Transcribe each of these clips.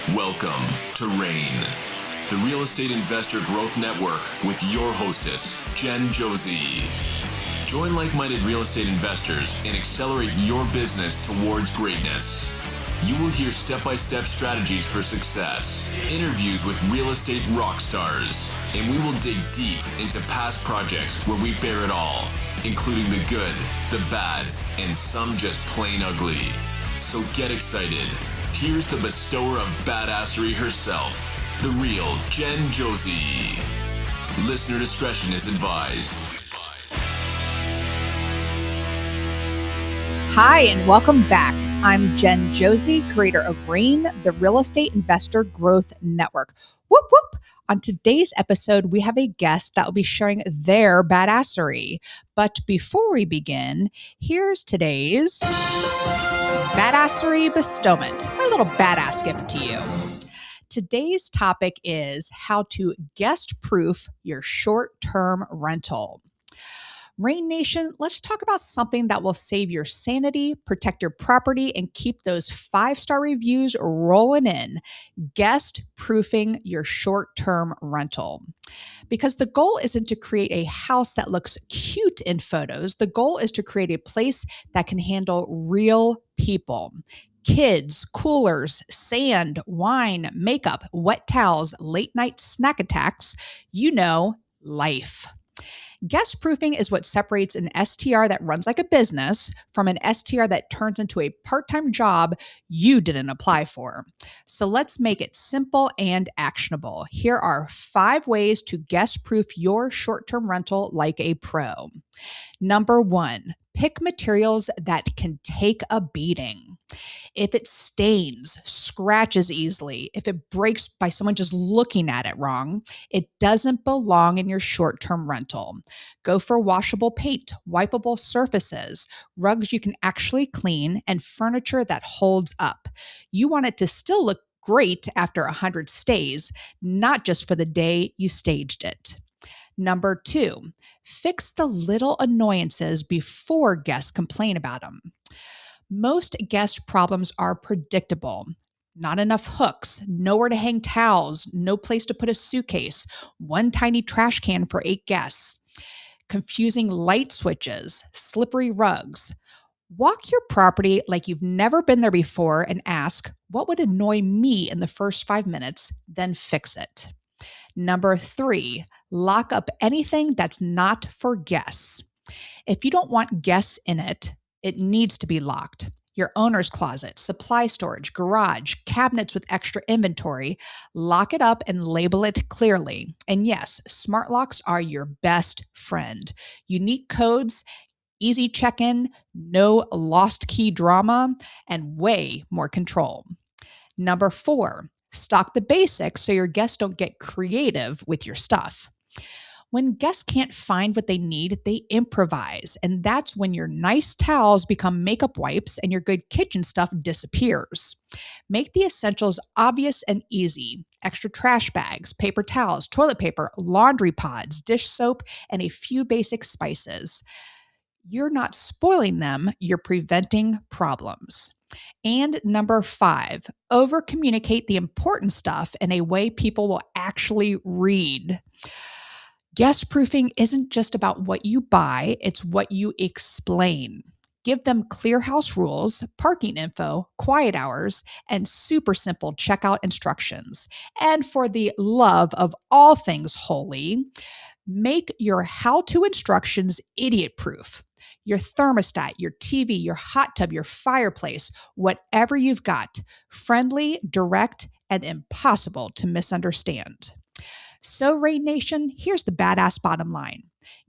Welcome to RAIN, the Real Estate Investor Growth Network with your hostess, Jen Josey. Join like-minded real estate investors and accelerate your business towards greatness. You will hear step-by-step strategies for success, interviews with real estate rock stars, and we will dig deep into past projects where we bear it all, including the good, the bad, and some just plain ugly. So get excited. Here's the bestower of badassery herself, the real Jen Josey. Listener discretion is advised. Hi, and welcome back. I'm Jen Josey, creator of RAIN, the Real Estate Investor Growth Network. Whoop, whoop. On today's episode, we have a guest that will be sharing their badassery. But before we begin, here's today's badassery bestowment, my little badass gift to you. Today's topic is how to guest-proof your short-term rental. Rain Nation, let's talk about something that will save your sanity, protect your property, and keep those 5-star reviews rolling in. Guest-proofing your short-term rental. Because the goal isn't to create a house that looks cute in photos. The goal is to create a place that can handle real people. Kids, coolers, sand, wine, makeup, wet towels, late night snack attacks, life. Guest proofing is what separates an STR that runs like a business from an STR that turns into a part-time job you didn't apply for. So let's make it simple and actionable. Here are 5 ways to guest proof your short-term rental like a pro. Number 1, pick materials that can take a beating. If it stains, scratches easily, if it breaks by someone just looking at it wrong, it doesn't belong in your short-term rental. Go for washable paint, wipeable surfaces, rugs you can actually clean, and furniture that holds up. You want it to still look great after 100 stays, not just for the day you staged it. Number 2, fix the little annoyances before guests complain about them. Most guest problems are predictable. Not enough hooks, nowhere to hang towels, no place to put a suitcase, one tiny trash can for 8 guests, confusing light switches, slippery rugs. Walk your property like you've never been there before and ask, what would annoy me in the first 5 minutes, then fix it. Number 3, lock up anything that's not for guests. If you don't want guests in it, it needs to be locked. Your owner's closet, supply storage, garage, cabinets with extra inventory, lock it up and label it clearly. And yes, smart locks are your best friend. Unique codes, easy check-in, no lost key drama, and way more control. Number 4, stock the basics so your guests don't get creative with your stuff. When guests can't find what they need, they improvise. And that's when your nice towels become makeup wipes and your good kitchen stuff disappears. Make the essentials obvious and easy. Extra trash bags, paper towels, toilet paper, laundry pods, dish soap, and a few basic spices. You're not spoiling them, you're preventing problems. And number 5, over-communicate the important stuff in a way people will actually read. Guest proofing isn't just about what you buy, it's what you explain. Give them clear house rules, parking info, quiet hours, and super simple checkout instructions. And for the love of all things holy, make your how-to instructions idiot-proof. Your thermostat, your TV, your hot tub, your fireplace, whatever you've got, friendly, direct, and impossible to misunderstand. So, Rain Nation, here's the badass bottom line.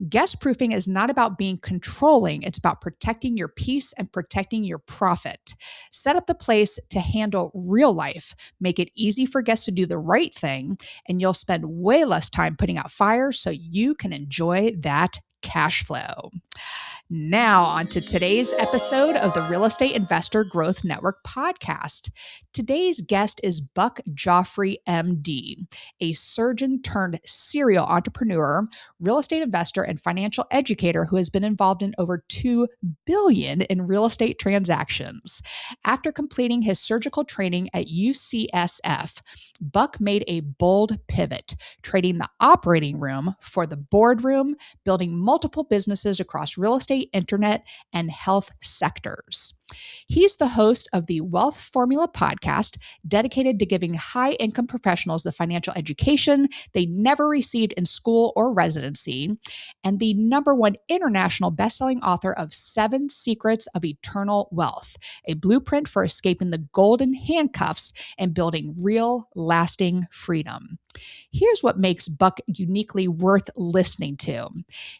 Guest proofing is not about being controlling. It's about protecting your peace and protecting your profit. Set up the place to handle real life. Make it easy for guests to do the right thing, and you'll spend way less time putting out fires so you can enjoy that cash flow. Now, on to today's episode of the Real Estate Investor Growth Network podcast. Today's guest is Buck Joffrey, MD, a surgeon turned serial entrepreneur, real estate investor, and financial educator who has been involved in over $2 billion in real estate transactions. After completing his surgical training at UCSF, Buck made a bold pivot, trading the operating room for the boardroom, building multiple businesses across real estate, internet, and health sectors. He's the host of the Wealth Formula podcast, dedicated to giving high-income professionals the financial education they never received in school or residency, and the #1 international best-selling author of 7 Secrets of Eternal Wealth, a blueprint for escaping the golden handcuffs and building real, lasting freedom. Here's what makes Buck uniquely worth listening to.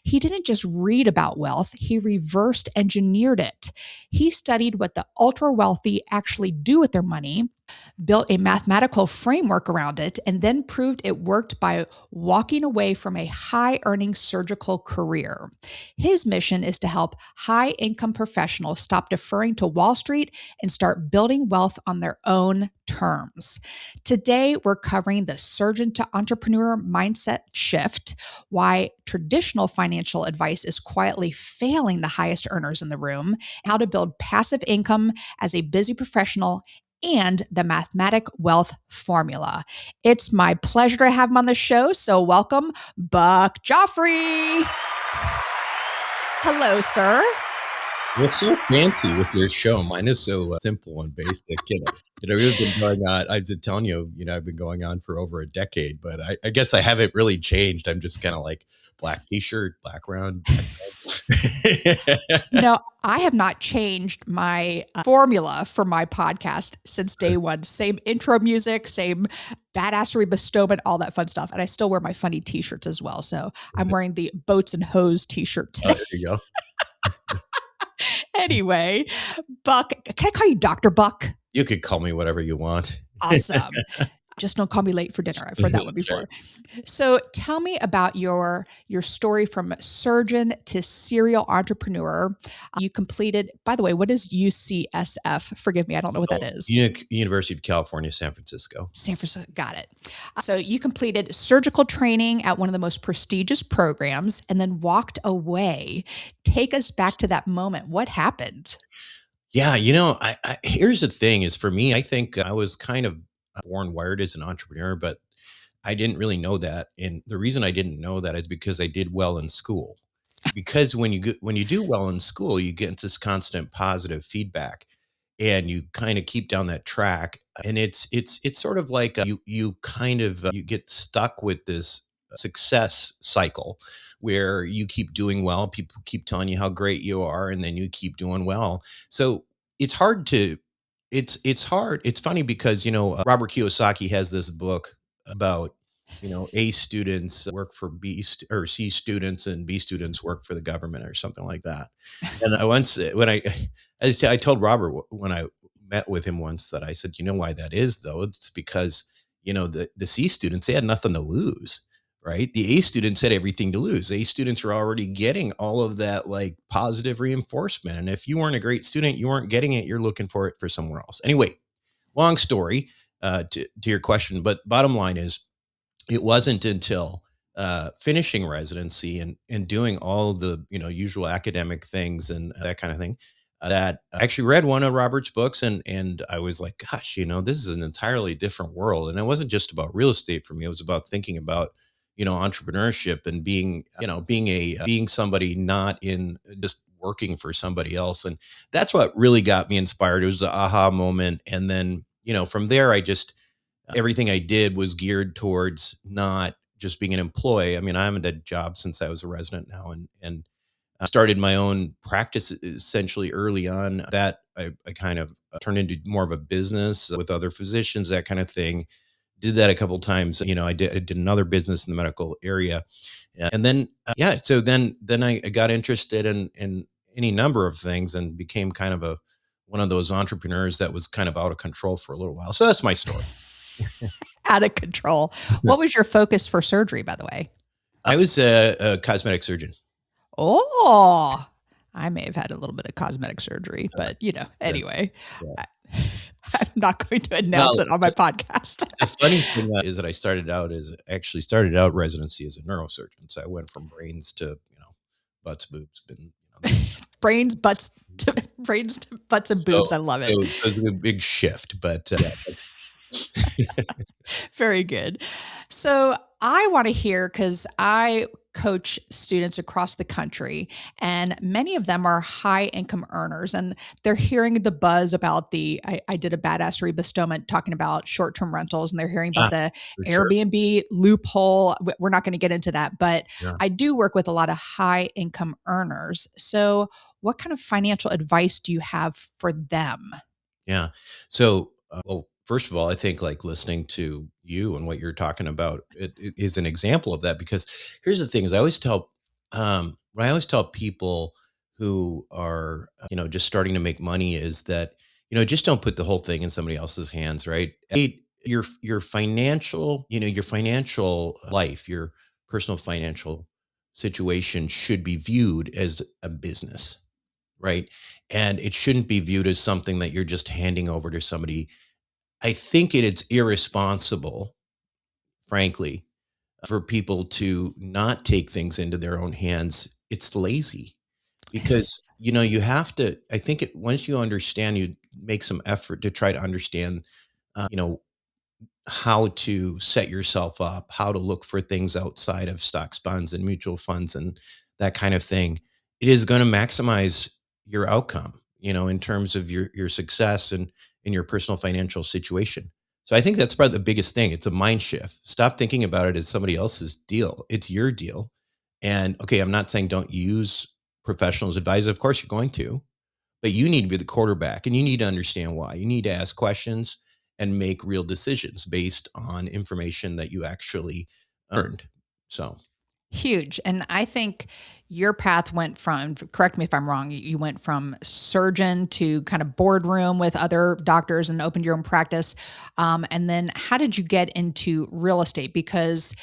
He didn't just read about wealth, he reversed engineered it. He studied what the ultra wealthy actually do with their money, built a mathematical framework around it, and then proved it worked by walking away from a high-earning surgical career. His mission is to help high-income professionals stop deferring to Wall Street and start building wealth on their own terms. Today, we're covering the surgeon to entrepreneur mindset shift, why traditional financial advice is quietly failing the highest earners in the room, how to build passive income as a busy professional, and the mathematic wealth formula. It's my pleasure to have him on the show. So welcome, Buck Joffrey. Hello, sir. What's so fancy with your show? Mine is so simple and basic. We've been going on. I've been telling you, I've been going on for over a decade, but I guess I haven't really changed. I'm just kind of like black t-shirt, black round. I have not changed my formula for my podcast since day one. Same intro music, same badassery bestowment, all that fun stuff. And I still wear my funny t-shirts as well. So I'm wearing the Boats and Hose t-shirt today. Oh, there you go. Anyway, Buck, can I call you Dr. Buck? You could call me whatever you want. Awesome. Just don't call me late for dinner. I've heard that one before. Right. So tell me about your story from surgeon to serial entrepreneur. You completed, by the way, what is UCSF? Forgive me, I don't know what that is. University of California, San Francisco. San Francisco, got it. So you completed surgical training at one of the most prestigious programs and then walked away. Take us back to that moment. What happened? Yeah, I here's the thing is for me, I think I was kind of born wired as an entrepreneur, but I didn't really know that. And the reason I didn't know that is because I did well in school. Because when you do well in school, you get this constant positive feedback, and you kind of keep down that track. And it's sort of like you get stuck with this success cycle where you keep doing well. People keep telling you how great you are, and then you keep doing well. So it's hard to. It's hard. It's funny because, Robert Kiyosaki has this book about, A students work for or C students, and B students work for the government or something like that. And I told Robert when I met with him once that I said, you know why that is though? It's because, the C students, they had nothing to lose. Right. The A students had everything to lose. A students are already getting all of that like positive reinforcement. And if you weren't a great student, you weren't getting it. You're looking for it for somewhere else. Anyway, long story to your question. But bottom line is, it wasn't until finishing residency and doing all the, usual academic things and that kind of thing that I actually read one of Robert's books. And I was like, gosh, this is an entirely different world. And it wasn't just about real estate for me. It was about thinking about entrepreneurship and being somebody not in just working for somebody else. And that's what really got me inspired. It was the aha moment. And then, from there, everything I did was geared towards not just being an employee. I mean, I haven't had a job since I was a resident now, and I started my own practice essentially early on. That I kind of turned into more of a business with other physicians, that kind of thing. Did that a couple of times. I did another business in the medical area. And then, so then I got interested in any number of things and became kind of one of those entrepreneurs that was kind of out of control for a little while. So that's my story. Out of control. What was your focus for surgery, by the way? I was a cosmetic surgeon. Oh, I may have had a little bit of cosmetic surgery, Uh, but yeah, anyway, yeah. I, I'm not going to announce Well, it on my podcast. the funny thing is that actually started out residency as a neurosurgeon. So I went from brains to, butts, boobs, and, the whole nine brains, butts, brains, butts, and So boobs. I love it. so it's a big shift, but, yeah, that's Very good. So I want to hear because I coach students across the country, and many of them are high income earners, and they're hearing the buzz about I did a badassery bestowment talking about short term rentals, and they're hearing about ah, the for sure. Airbnb loophole. We're not going to get into that, but Yeah. I do work with a lot of high income earners. So, what kind of financial advice do you have for them? Yeah. So, well, first of all, I think like listening to you and what you're talking about it is an example of that because here's the thing: is I always tell people who are just starting to make money is that just don't put the whole thing in somebody else's hands, right? Your financial your financial life, your personal financial situation should be viewed as a business, right? And it shouldn't be viewed as something that you're just handing over to somebody. I think it's irresponsible, frankly, for people to not take things into their own hands. It's lazy because you have to. I think once you understand, you make some effort to try to understand, uh, you know, how to set yourself up, how to look for things outside of stocks, bonds, and mutual funds and that kind of thing. It is going to maximize your outcome, in terms of your success and in your personal financial situation. So I think that's probably the biggest thing. It's a mind shift. Stop thinking about it as somebody else's deal. It's your deal. And okay, I'm not saying don't use professionals advice. Of course you're going to, but you need to be the quarterback and you need to understand why. You need to ask questions and make real decisions based on information that you actually earned. So, Huge. And I think your path went from, correct me if I'm wrong, you went from surgeon to kind of boardroom with other doctors and opened your own practice. And then how did you get into real estate? Because,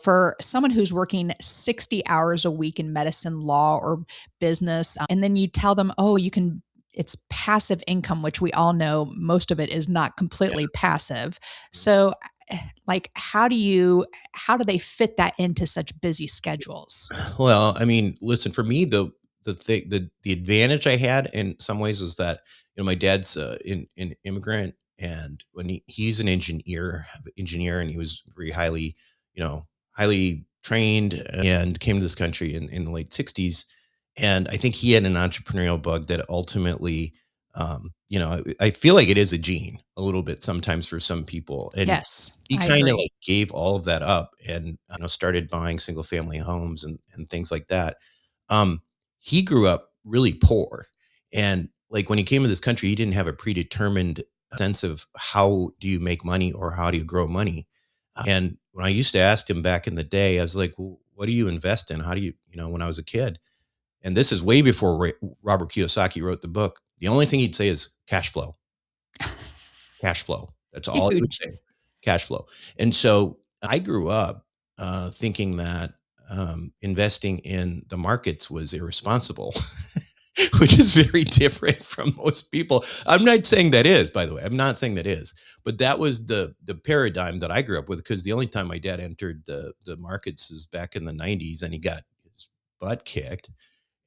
for someone who's working 60 hours a week in medicine, law, or business, and then you tell them, oh, it's passive income, which we all know most of it is not yeah. completely passive. So like how do they fit that into such busy schedules? Well, I mean, listen, for me, the advantage I had in some ways is that my dad's an immigrant, and when he's an engineer, and he was very highly trained and came to this country in the late '60s, and I think he had an entrepreneurial bug that ultimately, I feel like it is a gene a little bit sometimes for some people, and Yes, he I kind of agree. like gave all of that up and started buying single family homes and things like that. Um, he grew up really poor, and like when he came to this country, he didn't have a predetermined sense of how do you make money or how do you grow money. And when I used to ask him back in the day, I was like, well, what do you invest in? How do when I was a kid? And this is way before Robert Kiyosaki wrote the book. The only thing he'd say is cash flow, cash flow. That's all he would Huge. say, cash flow. And so I grew up thinking that investing in the markets was irresponsible, which is very different from most people. I'm not saying that is, by the way. I'm not saying that is, but that was the paradigm that I grew up with. Because the only time my dad entered the markets is back in the '90s, and he got his butt kicked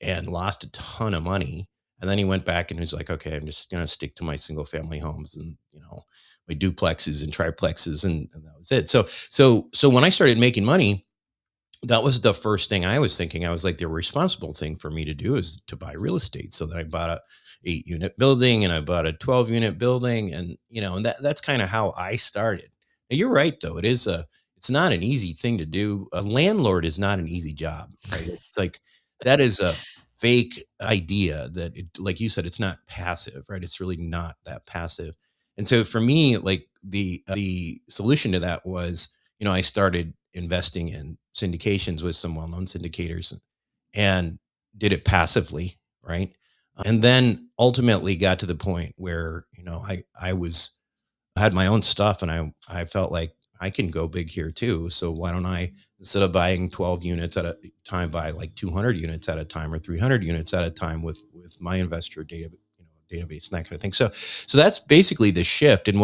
and lost a ton of money. And then he went back and he was like, okay, I'm just going to stick to my single family homes and, my duplexes and triplexes. And that was it. So when I started making money, that was the first thing I was thinking. I was like, the responsible thing for me to do is to buy real estate. So then I bought a 8 unit building and I bought a 12 unit building. And, and that's kind of how I started. Now, you're right, though. It's not an easy thing to do. A landlord is not an easy job, right? It's like, that is a fake idea that like you said, it's not passive, right? It's really not that passive. And so for me, like the solution to that was, I started investing in syndications with some well-known syndicators and did it passively, right? And then ultimately got to the point where, I had my own stuff and I felt like I can go big here too. So why don't I, instead of buying 12 units at a time, buy like 200 units at a time or 300 units at a time with my investor data, database and that kind of thing. So that's basically the shift. And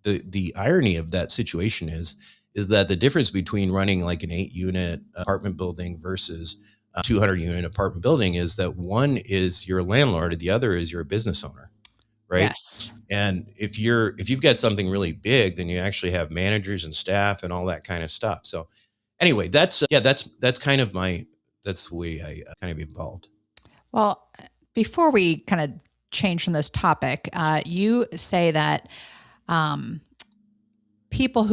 the irony of that situation is that the difference between running like an 8 unit apartment building versus a 200 unit apartment building is that one is your landlord and the other is your business owner, right? Yes. And if you've got something really big, then you actually have managers and staff and all that kind of stuff. So anyway, that's kind of that's the way I kind of evolved. Well, before we kind of change from this topic, you say that people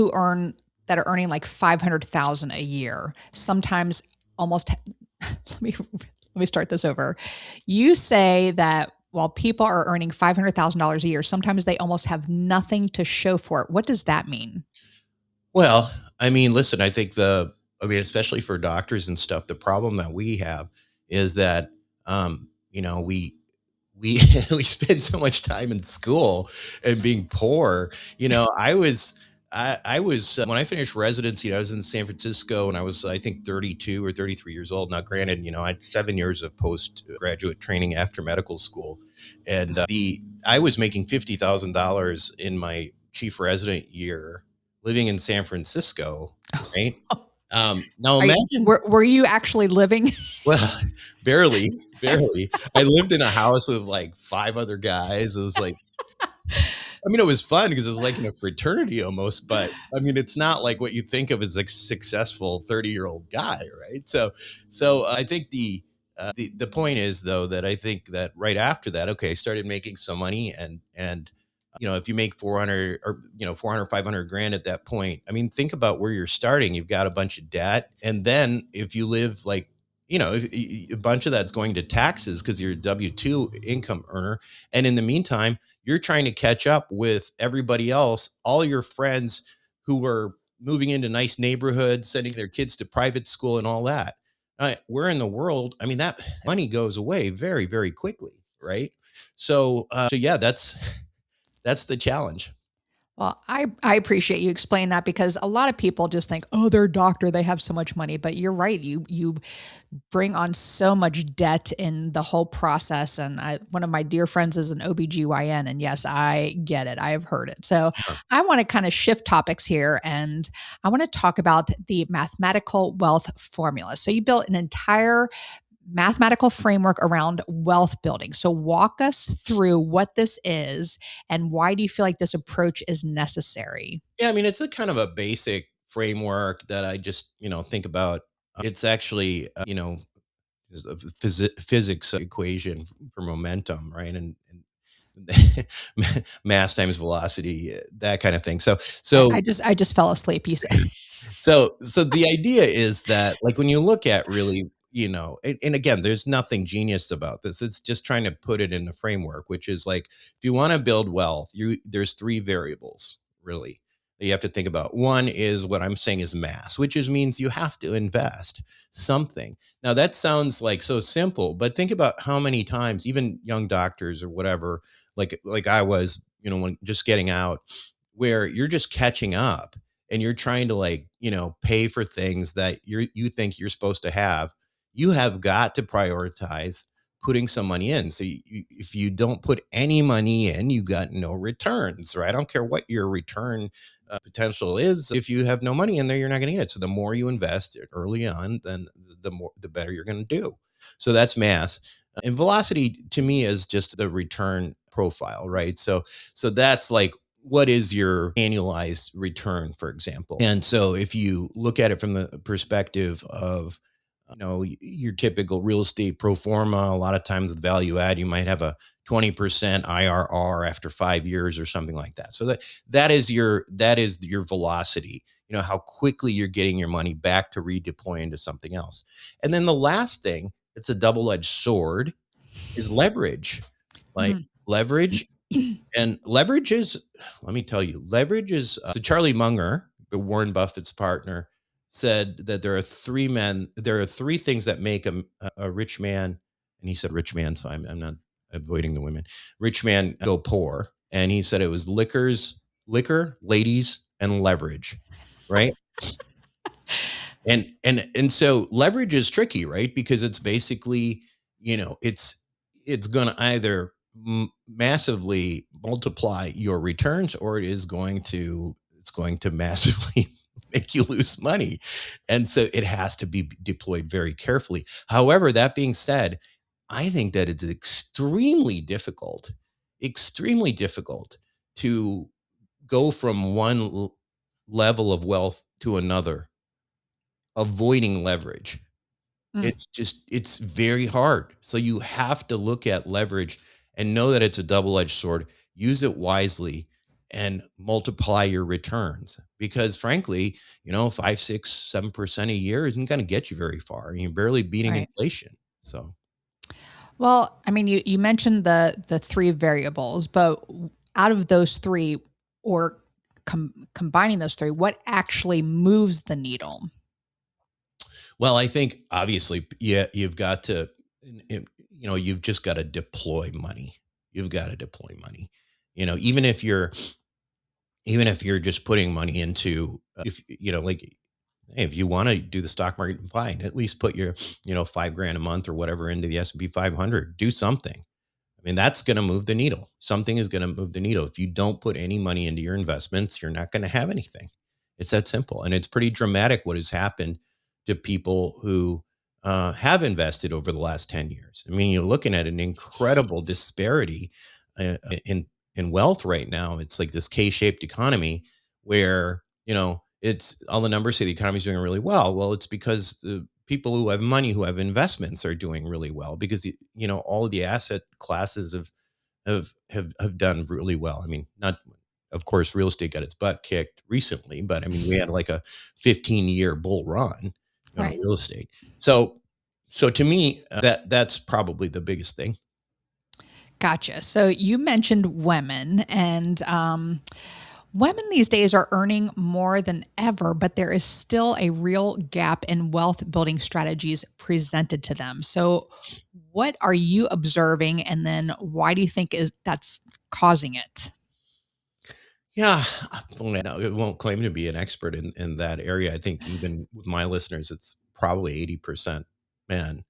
that are earning like 500,000 a year, sometimes almost, let me start this over. You say that while people are earning $500,000 a year, sometimes they almost have nothing to show for it. What does that mean? Well, I mean, listen, I think especially for doctors and stuff, the problem that we have is that, we we spend so much time in school and being poor. I was when I finished residency, I was in San Francisco and I was, I think, 32 or 33 years old. Now, granted, I had 7 years of postgraduate training after medical school, and I was making $50,000 in my chief resident year, living in San Francisco, right? Now imagine, were you actually living? well, barely, barely. I lived in a house with like 5 other guys. It was like, it was fun because it was like in a fraternity almost, but I mean, it's not like what you think of as a successful 30-year-old guy, right? So I think the point is though that I think that right after that, okay, I started making some money, and if you make 400 or 400, 500 grand at that point, I mean, think about where you're starting. You've got a bunch of debt, and then if you live like, a bunch of that's going to taxes because you're a W-2 income earner. And in the meantime, you're trying to catch up with everybody else, all your friends who are moving into nice neighborhoods, sending their kids to private school and all that. Where in the world, I mean, that money goes away very, very quickly, right? So yeah, that's the challenge. Well, I appreciate you explaining that, because a lot of people just think, oh, they're a doctor, they have so much money. But you're right. You bring on so much debt in the whole process. And one of my dear friends is an OBGYN. And yes, I get it. I've heard it. So Sure. I want to kind of shift topics here. And I want to talk about the mathematical wealth formula. So you built an entire mathematical framework around wealth building. So walk us through what this is and why do you feel like this approach is necessary? Yeah, I mean, it's a kind of a basic framework that I just, think about. It's actually, is a physics equation for momentum, right? And mass times velocity, that kind of thing. So, I, so I just fell asleep. You said, so the idea is that, like, when you look at really, and again, there's nothing genius about this. It's just trying to put it in the framework, which is like, if you want to build wealth, there's 3 variables really that you have to think about. One is what I'm saying is mass, which means you have to invest something. Now that sounds like so simple, but think about how many times even young doctors or whatever, like I was, when just getting out, where you're just catching up and you're trying to, like, pay for things that you think you're supposed to have. You have got to prioritize putting some money in. So if you don't put any money in, you got no returns, right? I don't care what your return potential is. If you have no money in there, you're not going to get it. So the more you invest early on, then the better you're going to do. So that's mass. And velocity to me is just the return profile, right? So that's like, what is your annualized return, for example? And so if you look at it from the perspective of, your typical real estate pro forma, a lot of times with value add, you might have a 20% IRR after 5 years or something like that. So that is your velocity, how quickly you're getting your money back to redeploy into something else. And then the last thing, it's a double-edged sword, is leverage. Like, leverage. And leverage is, let me tell you, leverage is, so Charlie Munger, Warren Buffett's partner, said that there are three things that make a rich man. And he said rich man, so I'm not avoiding the women. Rich man go poor. And he said it was liquor, ladies, and leverage, right? And so leverage is tricky, right? Because it's basically, it's going to either massively multiply your returns, or it's going to massively make you lose money. And so it has to be deployed very carefully. However, that being said, I think that it's extremely difficult to go from one level of wealth to another avoiding leverage. Mm, It's very hard. So you have to look at leverage and know that it's a double-edged sword. Use it wisely and multiply your returns. Because frankly, 5, 6, 7% a year isn't going to get you very far. You're barely beating right. inflation. So Well, I mean, you mentioned the three variables, but out of those three, or combining those three, what actually moves the needle? well, I think obviously, yeah, you've just got to deploy money. You've got to deploy money. Even if you're just putting money into, if like, hey, if you want to do the stock market, fine. At least put your, 5 grand a month or whatever into the S&P 500. Do something. I mean, that's going to move the needle. Something is going to move the needle. If you don't put any money into your investments, you're not going to have anything. It's that simple. And it's pretty dramatic what has happened to people who have invested over the last 10 years. I mean, you're looking at an incredible disparity uh, in in wealth right now. It's like this K-shaped economy where, it's all the numbers say the economy's doing really well. Well, it's because the people who have money, who have investments, are doing really well because all of the asset classes have done really well. I mean, not, of course, real estate got its butt kicked recently, but I mean, we had like a 15-year bull run on Right. real estate. So to me, that's probably the biggest thing. Gotcha. So you mentioned women, and women these days are earning more than ever, but there is still a real gap in wealth building strategies presented to them. So, what are you observing, and then why do you think is that's causing it? Yeah, I won't claim to be an expert in that area. I think even with my listeners, it's probably 80% men.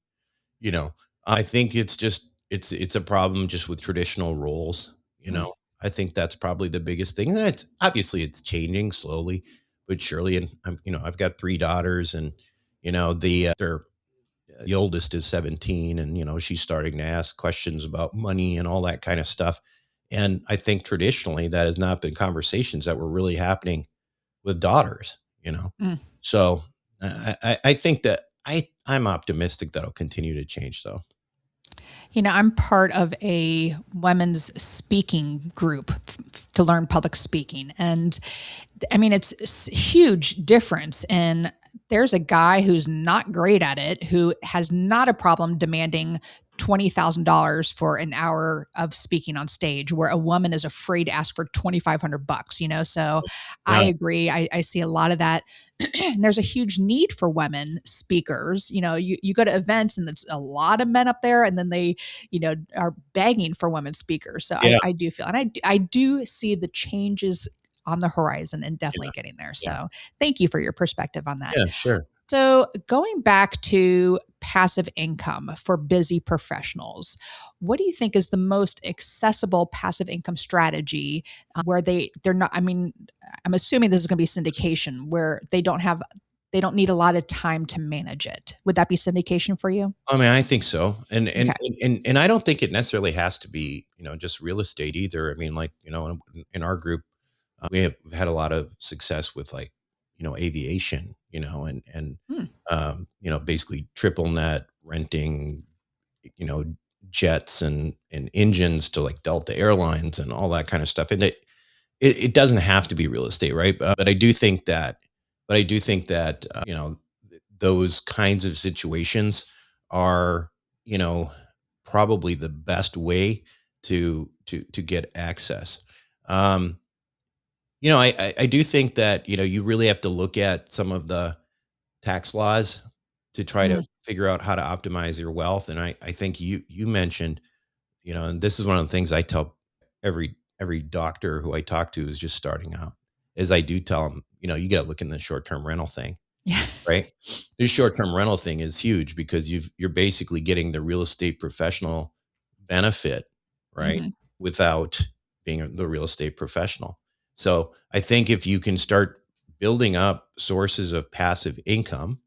You know, I think it's a problem just with traditional roles. Mm, I think that's probably the biggest thing. And it's obviously it's changing slowly but surely. And I've got 3 daughters, and the oldest is 17, and she's starting to ask questions about money and all that kind of stuff. And I think traditionally that has not been conversations that were really happening with daughters. mm. So I think that I'm optimistic that'll continue to change though. I'm part of a women's speaking group to learn public speaking. And I mean, it's huge difference. And there's a guy who's not great at it, who has not a problem demanding $20,000 for an hour of speaking on stage, where a woman is afraid to ask for 2,500 bucks. So I Yeah. agree. I see a lot of that. And there's a huge need for women speakers. You go to events and there's a lot of men up there, and then they, are begging for women speakers. So I, Yeah. I do feel, and I do see the changes on the horizon and Yeah. definitely getting there. Yeah. So thank you for your perspective on that. Yeah. Sure. So, going back to passive income for busy professionals, what do you think is the most accessible passive income strategy, where they're not? I mean, I'm assuming this is going to be syndication, where they don't need a lot of time to manage it. Would that be syndication for you? I mean, I think so. And and Okay. and and I don't think it necessarily has to be, just real estate either. I mean, like, in our group, we have had a lot of success with, like, aviation, Hmm. basically triple net renting, you know, jets and engines to like Delta Airlines and all that kind of stuff. And it doesn't have to be real estate, right? But I do think that, those kinds of situations are, you know, probably the best way to get access. Um, I do think that, you really have to look at some of the tax laws to try to Mm, figure out how to optimize your wealth. And I think you mentioned, and this is one of the things I tell every doctor who I talk to is just starting out. is I do tell them, you got to look in the short-term rental thing, Yeah. right? This short-term rental thing is huge because you're basically getting the real estate professional benefit, right? Mhm. Without being the real estate professional. So I think if you can start building up sources of passive income,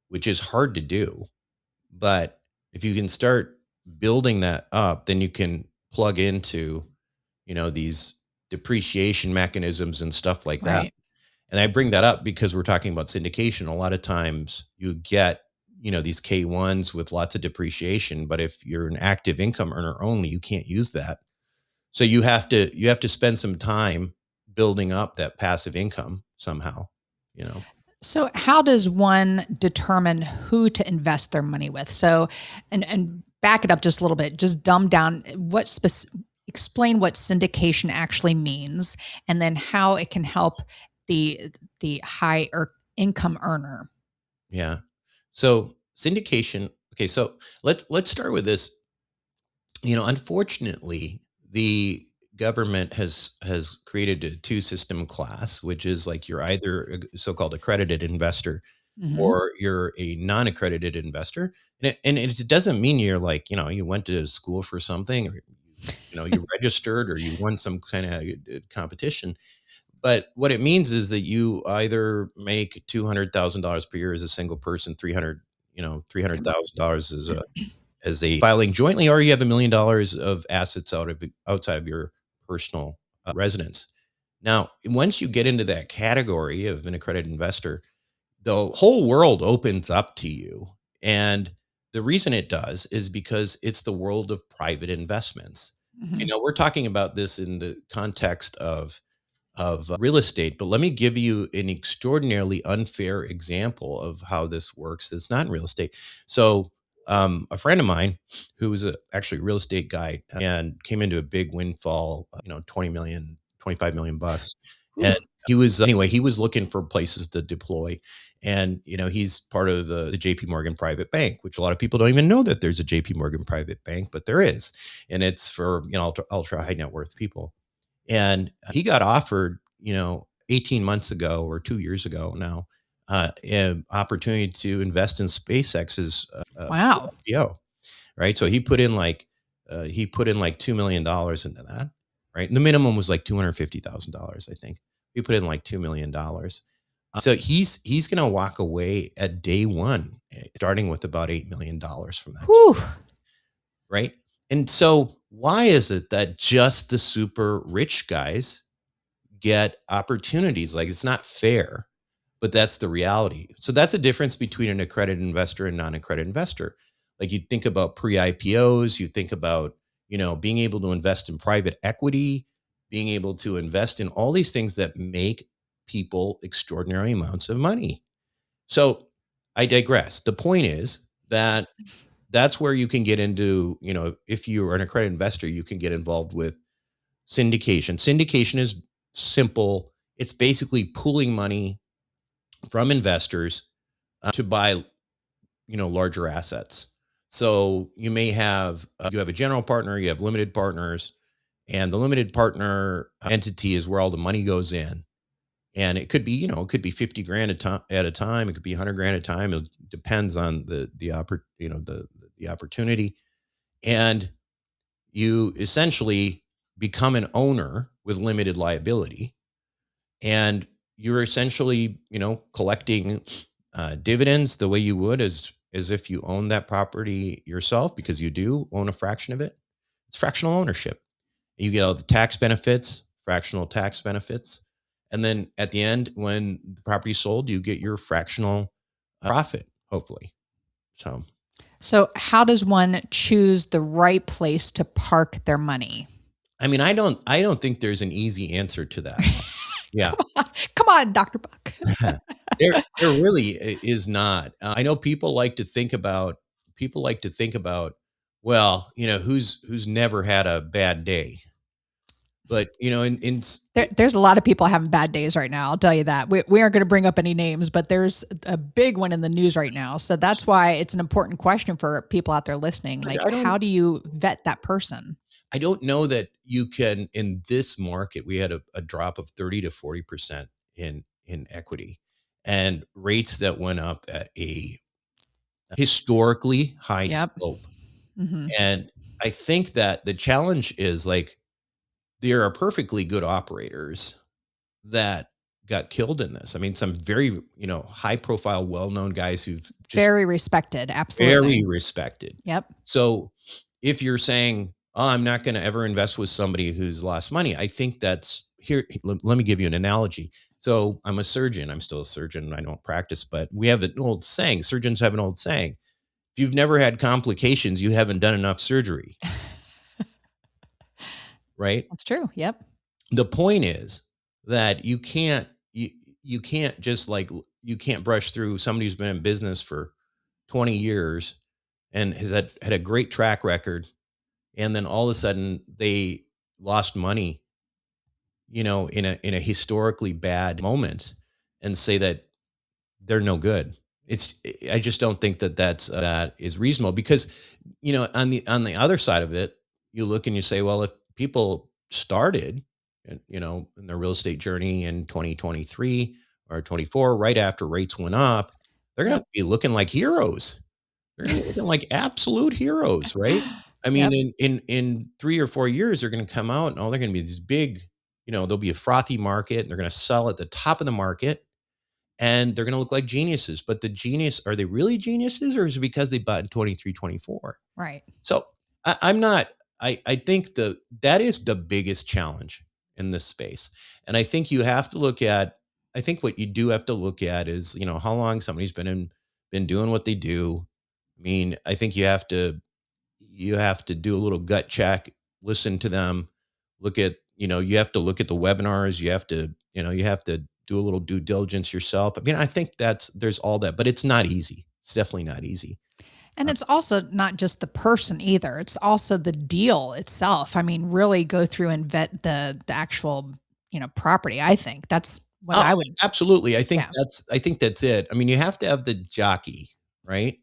which is hard to do, but if you can start building that up, then you can plug into, these depreciation mechanisms and stuff like that. Right. And I bring that up because we're talking about syndication. A lot of times you get, these K1s with lots of depreciation, but if you're an active income earner only, you can't use that. So you have to spend some time building up that passive income somehow. So how does one determine who to invest their money with? So, and back it up just a little bit, just dumb down explain what syndication actually means, and then how it can help the high income earner. Yeah. So syndication. Okay. So let's start with this. Unfortunately, the government has created a two system class, which is like you're either a so-called accredited investor Hmm. or you're a non-accredited investor. And it doesn't mean you're like, you went to school for something, or you registered, or you won some kind of competition. But what it means is that you either make $200,000 per year as a single person, 300,000 dollars as a filing jointly, or you have $1 million of assets outside of your personal residence. Now, once you get into that category of an accredited investor, the whole world opens up to you. And the reason it does is because it's the world of private investments. Hmm. We're talking about this in the context of real estate, but let me give you an extraordinarily unfair example of how this works that's not in real estate. So, a friend of mine who was actually a real estate guy and came into a big windfall, 20 million, 25 million bucks. And Ooh. he was looking for places to deploy. And, he's part of the JP Morgan private bank, which a lot of people don't even know that there's a JP Morgan private bank, but there is. And it's for, ultra high net worth people. And he got offered, 18 months ago or 2 years ago now, an opportunity to invest in SpaceX's Wow. IPO, right? So he put in like $2 million into that, right? And the minimum was like $250,000, I think. He put in like $2 million. So he's going to walk away at day one, starting with about $8 million from that, Whew. right? And so why is it that just the super rich guys get opportunities? Like, it's not fair, but that's the reality. So that's a difference between an accredited investor and non-accredited investor. Like, you think about pre-IPOs, you think about, being able to invest in private equity, being able to invest in all these things that make people extraordinary amounts of money. So I digress. The point is that that's where you can get into, if you are an accredited investor, you can get involved with syndication. Syndication is simple. It's basically pooling money from investors to buy, larger assets. So you have a general partner, you have limited partners, and the limited partner entity is where all the money goes in. And it could be, it could be 50 grand at a time. It could be 100 grand at a time. It depends on the opportunity. And you essentially become an owner with limited liability, and you're essentially, collecting dividends the way you would as if you own that property yourself, because you do own a fraction of it. It's fractional ownership. You get all the tax benefits, fractional tax benefits, and then at the end, when the property's sold, you get your fractional profit, hopefully. So. So how does one choose the right place to park their money? I mean, I don't think there's an easy answer to that. Yeah. Come on, Dr. Buck. There really is not. I know people like to think about, well, who's never had a bad day. But, There's a lot of people having bad days right now. I'll tell you that. We aren't going to bring up any names, but there's a big one in the news right now. So that's why it's an important question for people out there listening. Like, I don't how do you vet that person? I don't know that you can, in this market, we had a drop of 30 to 40% in equity, and rates that went up at a historically high Yep. slope. Hmm. And I think that the challenge is like there are perfectly good operators that got killed in this. I mean, some very, high profile, well known guys who've just Very respected. very Absolutely. respected. Yep. So if you're saying, oh, I'm not going to ever invest with somebody who's lost money, I think that's here. Let me give you an analogy. So I'm a surgeon. I'm still a surgeon. I don't practice, but we have an old saying. Surgeons have an old saying. If you've never had complications, you haven't done enough surgery, right? That's true. Yep. The point is that you can't just like you can't brush through somebody who's been in business for 20 years and has had a great track record, and then all of a sudden they lost money, in a historically bad moment, and say that they're no good. I just don't think that that is reasonable, because on the other side of it, you look and you say, well, if people started in their real estate journey in 2023 or 24 right after rates went up, they're going to Yep. be looking like heroes. They're gonna be looking like absolute heroes, right? I mean, Yep. in 3 or 4 years, they're gonna come out and, they're gonna be these big, there'll be a frothy market, and they're gonna sell at the top of the market, and they're gonna look like geniuses. But the genius, are they really geniuses, or is it because they bought in 23, 24? Right. So I'm not. I think that is the biggest challenge in this space, and I think you have to look at. I think what you do have to look at is how long somebody's been doing what they do. I mean, I think you have to do a little gut check, listen to them, look at you have to look at the webinars. You have to do a little due diligence yourself. I mean, I think there's all that, but it's not easy. It's definitely not easy. And it's also not just the person either. It's also the deal itself. I mean, really go through and vet the actual, property. I think that's what Oh, I would. absolutely. Yeah. I think that's it. I mean, you have to have the jockey, right?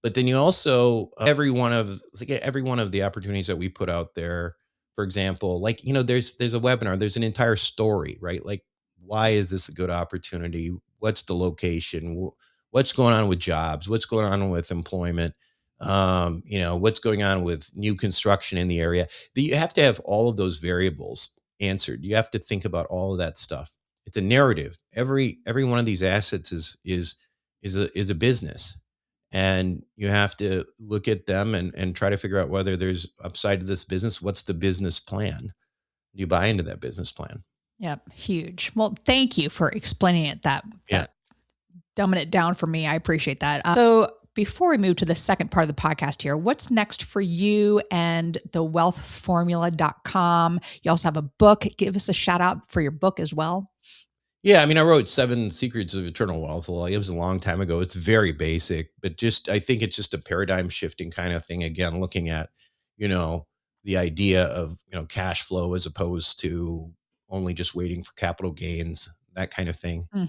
But then you also every one of the opportunities that we put out there, for example, like, there's a webinar, there's an entire story, right? Like, why is this a good opportunity? What's the location? What's going on with jobs? What's going on with employment? What's going on with new construction in the area? You have to have all of those variables answered. You have to think about all of that stuff. It's a narrative. Every one of these assets is a business, and you have to look at them and try to figure out whether there's upside to this business. What's the business plan? Do you buy into that business plan? Yep. Huge. Well, thank you for explaining it Yeah. that dumbing it down for me. I appreciate that. So before we move to the second part of the podcast here, what's next for you and the wealthformula.com? You also have a book. Give us a shout out for your book as well. Yeah, I mean, I wrote Seven Secrets of Eternal Wealth. It was a long time ago. It's very basic, but I think it's just a paradigm shifting kind of thing. Again, looking at, you know, the idea of, cash flow as opposed to only just waiting for capital gains, that kind of thing. Mm.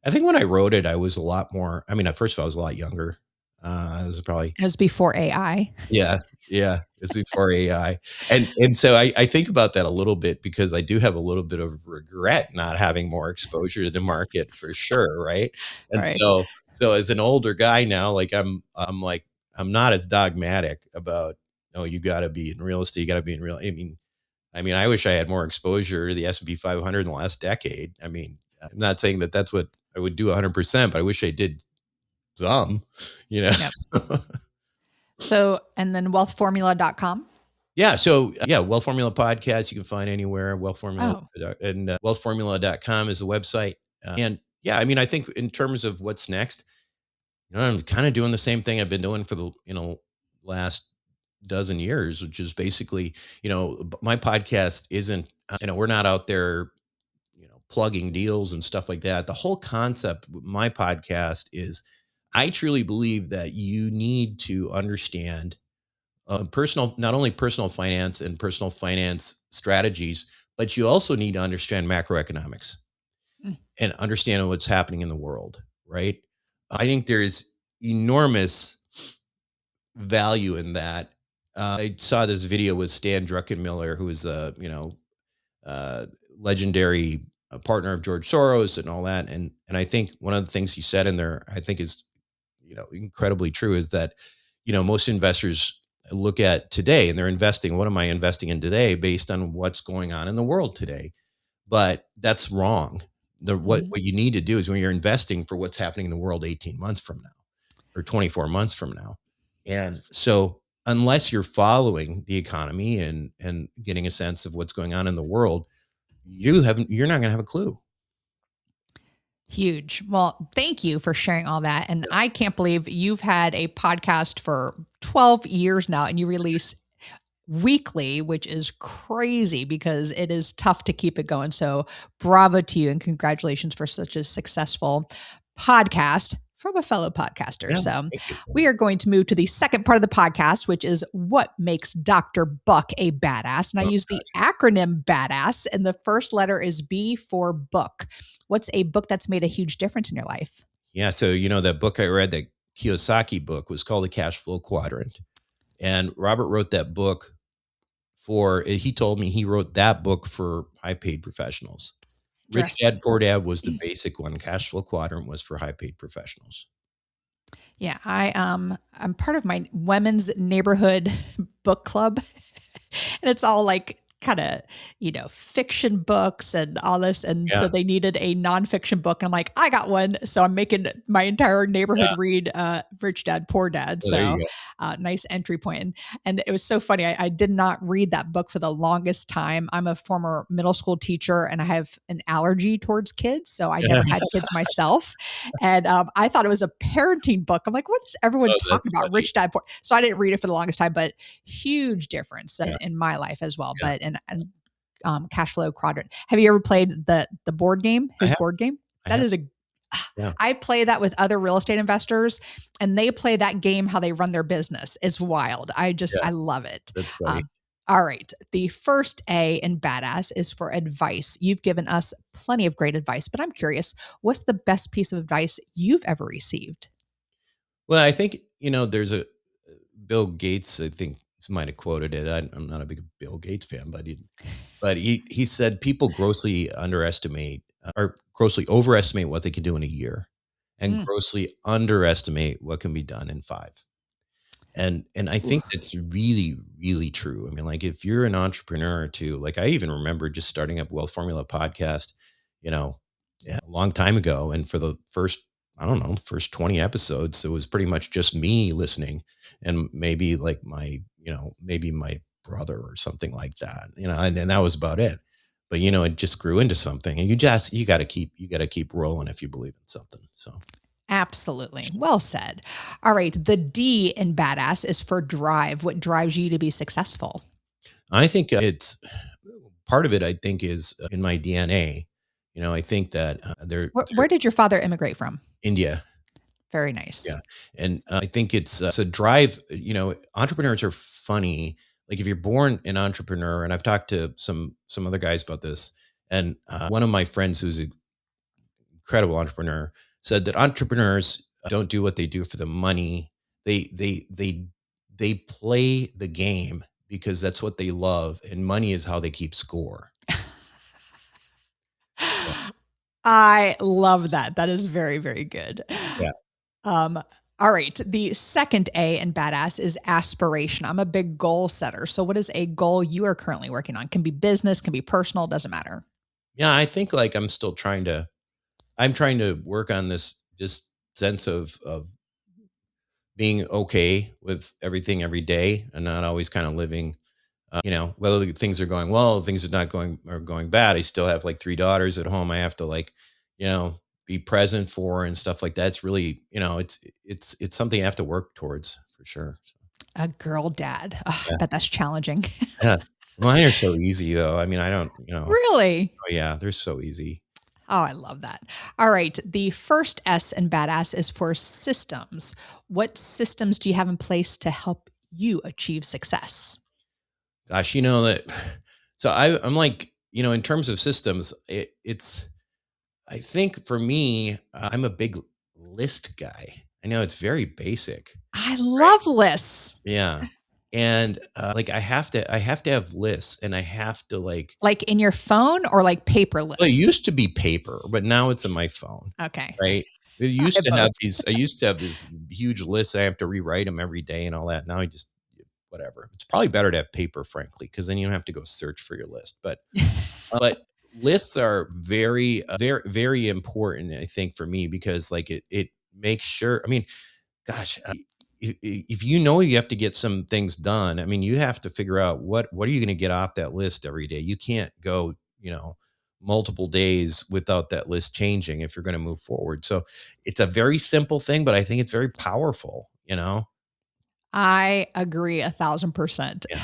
I think when I wrote it, I was a lot more, I mean, at first of all, I was a lot younger. I was probably It was before AI. yeah, yeah. It's before AI. And so I think about that a little bit, because I do have a little bit of regret not having more exposure to the market, for sure, right? And Right. so as an older guy now, like I'm not as dogmatic about, oh, you got to be in real estate, you got to be in real. I mean, I wish I had more exposure to the S&P 500 in the last decade. I mean, I'm not saying that that's what I would do 100%, but I wish I did some, you know. Yep. So, and then wealthformula.com. Yeah. So yeah, Wealth Formula podcast, you can find anywhere. Wealth Formula Oh, and wealthformula.com is the website. And yeah, I mean, I think in terms of what's next, I'm kind of doing the same thing I've been doing for the, last dozen years, which is basically, my podcast isn't, we're not out there, plugging deals and stuff like that. The whole concept with my podcast is I truly believe that you need to understand not only personal finance and personal finance strategies, but you also need to understand macroeconomics mm, and understand what's happening in the world, right? I think there's enormous value in that. I saw this video with Stan Druckenmiller, who is uh, legendary partner of George Soros and all that. And I think one of the things he said in there, I think is, incredibly true, is that, most investors look at today and they're investing. What am I investing in today based on what's going on in the world today? But that's wrong. What you need to do is when you're investing for what's happening in the world 18 months from now or 24 months from now. And so unless you're following the economy and getting a sense of what's going on in the world, you're not going to have a clue. Huge. Well, thank you for sharing all that. And I can't believe you've had a podcast for 12 years now and you release weekly, which is crazy because it is tough to keep it going. So bravo to you and congratulations for such a successful podcast from a fellow podcaster. Yeah, So thank you. we are going to move to the second part of the podcast, which is what makes Dr. Buck a badass. And I Oh, use the acronym BADASS, and the first letter is B for book. What's a book that's made a huge difference in your life? Yeah. So, that book I read, that Kiyosaki book, was called The Cash Flow Quadrant. And Robert wrote that book he told me he wrote that book for high paid professionals. Rich Dad, Poor Dad was the basic one. Cash Flow Quadrant was for high paid professionals. Yeah, I'm part of my women's neighborhood book club. And it's all like kind of, fiction books and all this. And Yeah. so they needed a nonfiction book. And I'm like, I got one. So I'm making my entire neighborhood read Rich Dad, Poor Dad. Oh, there So you go. nice entry point. And it was so funny. I did not read that book for the longest time. I'm a former middle school teacher and I have an allergy towards kids. So I never had kids myself. And I thought it was a parenting book. I'm like, what is everyone Oh, that's talking about? funny. Rich Dad, Poor. So I didn't read it for the longest time, but huge difference Yeah. in my life as well. Yeah. But and cash flow quadrant. Have you ever played the board game? I His have. board game. I That have. is a. Yeah. I play that with other real estate investors, and they play that game how they run their business. It's wild. I Yeah. love it. That's funny. All right. The first A in badass is for advice. You've given us plenty of great advice, but I'm curious, what's the best piece of advice you've ever received? Well, I think, there's a Bill Gates, I think might have quoted it. I'm not a big Bill Gates fan, but he said people grossly underestimate or grossly overestimate what they can do in a year and Mm. grossly underestimate what can be done in 5. And I think Oof. that's really, really true. I mean, like if you're an entrepreneur too, like I even remember just starting up Wealth Formula podcast, a long time ago. And for the first 20 episodes, it was pretty much just me listening and maybe like maybe my brother or something like that, and that was about it. But, it just grew into something and you got to keep rolling if you believe in something. So. Absolutely. Well said. All right. The D in badass is for drive. What drives you to be successful? I think it's part of it, I think, is in my DNA. I think that Where did your father immigrate from? India. Very nice. Yeah. And I think it's a drive. Entrepreneurs are funny. Like if you're born an entrepreneur, and I've talked to some other guys about this, and one of my friends who's an incredible entrepreneur said that entrepreneurs don't do what they do for the money. They play the game because that's what they love, and money is how they keep score. I love that. That is very, very good. Yeah. All right. The second A in badass is aspiration. I'm a big goal setter. So what is a goal you are currently working on? Can be business, can be personal, doesn't matter. Yeah, I think like I'm trying to work on this just sense of being okay with everything every day and not always kind of living, whether things are going well, things are going bad. I still have like 3 daughters at home. I have to be present for and stuff like that. It's really, it's something I have to work towards for sure. A girl dad. Oh, I Yeah. bet that's challenging. Yeah. Mine are so easy though. I mean, I don't, Really? oh yeah, they're so easy. Oh, I love that. All right. The first S in badass is for systems. What systems do you have in place to help you achieve success? Gosh, that. So I'm like, in terms of systems, it's. I think for me, I'm a big list guy. I know it's very basic. I love lists. Yeah, And like I have to have lists, and I have to like. Like in your phone or like Well, it paperless? used to be paper, but now it's in my phone, Okay. right? It I used have to both. have these. I used to have this huge list. I have to rewrite them every day and all that. Now I just whatever. It's probably better to have paper, frankly, because then you don't have to go search for your list. But lists are very important, I think, for me, because like it makes sure. I mean, gosh, if you know you have to get some things done, I mean, you have to figure out what are you going to get off that list every day. You can't go, multiple days without that list changing if you're going to move forward. So it's a very simple thing, but I think it's very powerful, I agree 1,000%. Yeah.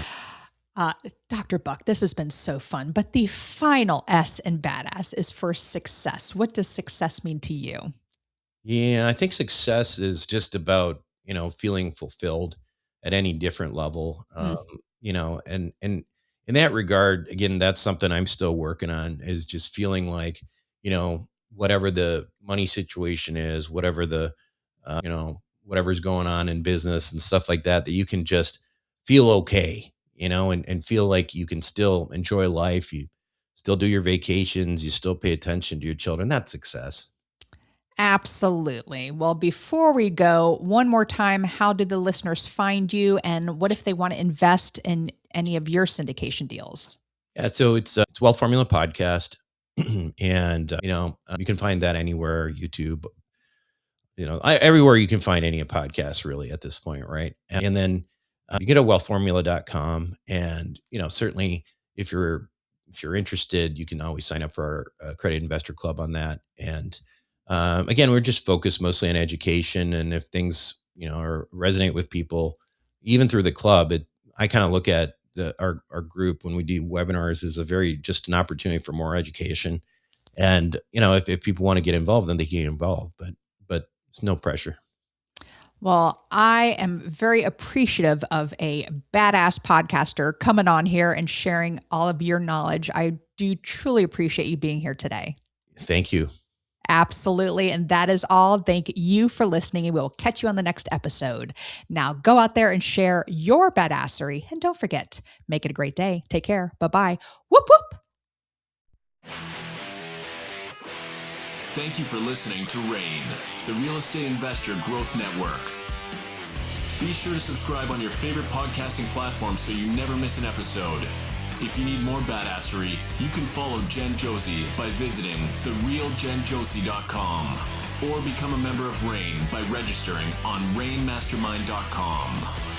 Uh, Dr. Buck, this has been so fun. But the final S in badass is for success. What does success mean to you? Yeah, I think success is just about, feeling fulfilled at any different level. Mm. And in that regard, again, that's something I'm still working on, is just feeling like, whatever the money situation is, whatever whatever's going on in business and stuff like that, that you can just feel okay, and feel like you can still enjoy life. You still do your vacations, you still pay attention to your children. That's success. Absolutely. Well, before we go, one more time, how did the listeners find you? And what if they want to invest in any of your syndication deals? Yeah, so it's Wealth Formula Podcast, and you can find that anywhere, YouTube, everywhere you can find any podcast really at this point, right? And then you get to wealthformula.com, and certainly if you're interested, you can always sign up for our Accredited Investor Club on that. And again, we're just focused mostly on education, and if things resonate with people, even through the club, I kind of look at our group when we do webinars as just an opportunity for more education. And if people want to get involved, then they can get involved, but it's no pressure. Well, I am very appreciative of a badass podcaster coming on here and sharing all of your knowledge. I do truly appreciate you being here today. Thank you. Absolutely. And that is all. Thank you for listening, and we'll catch you on the next episode. Now go out there and share your badassery. And don't forget, make it a great day. Take care. Bye-bye. Whoop, whoop. Thank you for listening to RAIN, the Real Estate Investor Growth Network. Be sure to subscribe on your favorite podcasting platform so you never miss an episode. If you need more badassery, you can follow Jen Josey by visiting therealjenjosey.com or become a member of RAIN by registering on rainmastermind.com.